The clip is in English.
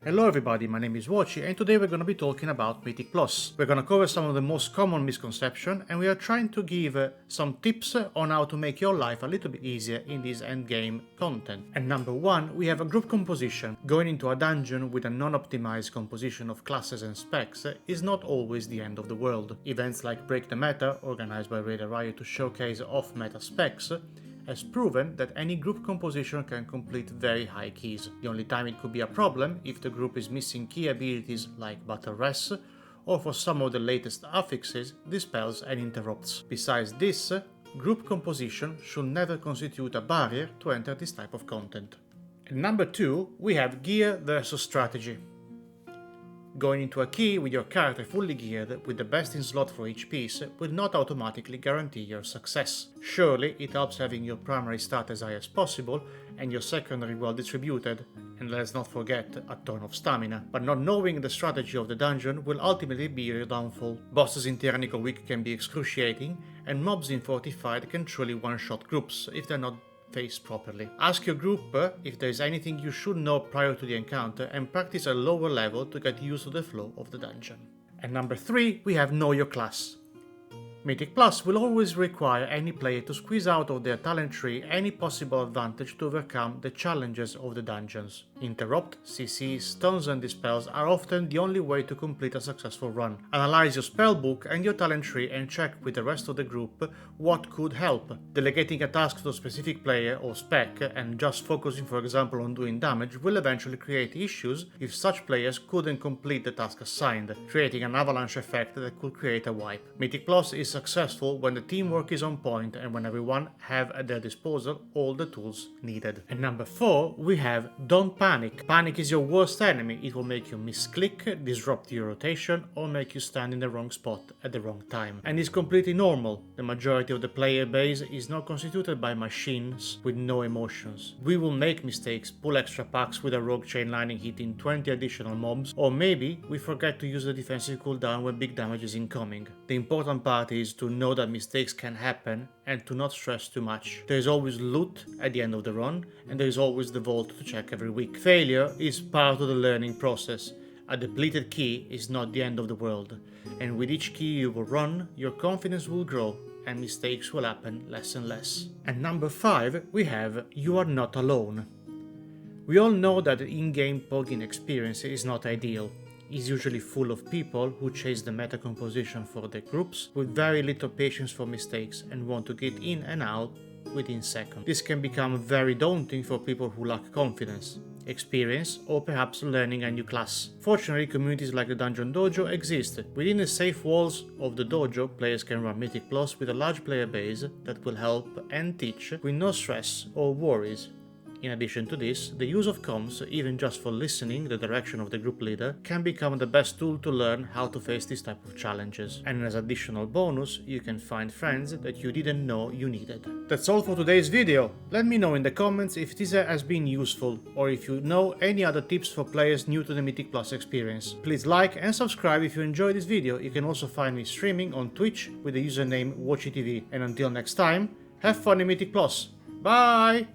Hello everybody, my name is Watchy and today we're going to be talking about Mythic Plus. We're going to cover some of the most common misconceptions and we are trying to give some tips on how to make your life a little bit easier in this endgame content. And number one, we have a group composition. Going into a dungeon with a non-optimized composition of classes and specs is not always the end of the world. Events like Break the Meta, organized by Raider Riot to showcase off-meta specs, has proven that any group composition can complete very high keys. The only time it could be a problem if the group is missing key abilities like Battle Res, or for some of the latest affixes, dispels and interrupts. Besides this, group composition should never constitute a barrier to enter this type of content. And number two, we have gear versus strategy. Going into a key with your character fully geared with the best in slot for each piece will not automatically guarantee your success. Surely it helps having your primary stat as high as possible and your secondary well distributed, and let's not forget a ton of stamina, but not knowing the strategy of the dungeon will ultimately be your downfall. Bosses in Tyrannical Week can be excruciating, and mobs in Fortified can truly one-shot groups if they're not faced properly. Ask your group if there is anything you should know prior to the encounter and practice at a lower level to get used to the flow of the dungeon. And number three, we have Know Your Class. Mythic Plus will always require any player to squeeze out of their talent tree any possible advantage to overcome the challenges of the dungeons. Interrupt, CCs, stuns and dispels are often the only way to complete a successful run. Analyze your spellbook and your talent tree and check with the rest of the group what could help. Delegating a task to a specific player or spec and just focusing for example on doing damage will eventually create issues if such players couldn't complete the task assigned, creating an avalanche effect that could create a wipe. Mythic Plus is successful when the teamwork is on point and when everyone have at their disposal all the tools needed. And number four, we have Don't Panic. Panic is your worst enemy. It will make you misclick, disrupt your rotation, or make you stand in the wrong spot at the wrong time. And it's completely normal. The majority of the player base is not constituted by machines with no emotions. We will make mistakes, pull extra packs with a rogue chain lightning hitting 20 additional mobs, or maybe we forget to use the defensive cooldown when big damage is incoming. The important part is to know that mistakes can happen and to not stress too much. There is always loot at the end of the run, and there is always the vault to check every week. Failure is part of the learning process. A depleted key is not the end of the world, and with each key you will run, your confidence will grow and mistakes will happen less and less. And number five, we have You Are Not Alone. We all know that the in-game pogging experience is not ideal. Is usually full of people who chase the meta composition for their groups with very little patience for mistakes and want to get in and out within seconds. This can become very daunting for people who lack confidence, experience, or perhaps learning a new class. Fortunately, communities like the Dungeon Dojo exist. Within the safe walls of the dojo, players can run Mythic Plus with a large player base that will help and teach with no stress or worries. In addition to this, the use of comms, even just for listening the direction of the group leader, can become the best tool to learn how to face this type of challenges. And as additional bonus, you can find friends that you didn't know you needed. That's all for today's video. Let me know in the comments if this has been useful, or if you know any other tips for players new to the Mythic Plus experience. Please like and subscribe if you enjoyed this video. You can also find me streaming on Twitch with the username WatchyTV. And until next time, have fun in Mythic Plus. Bye!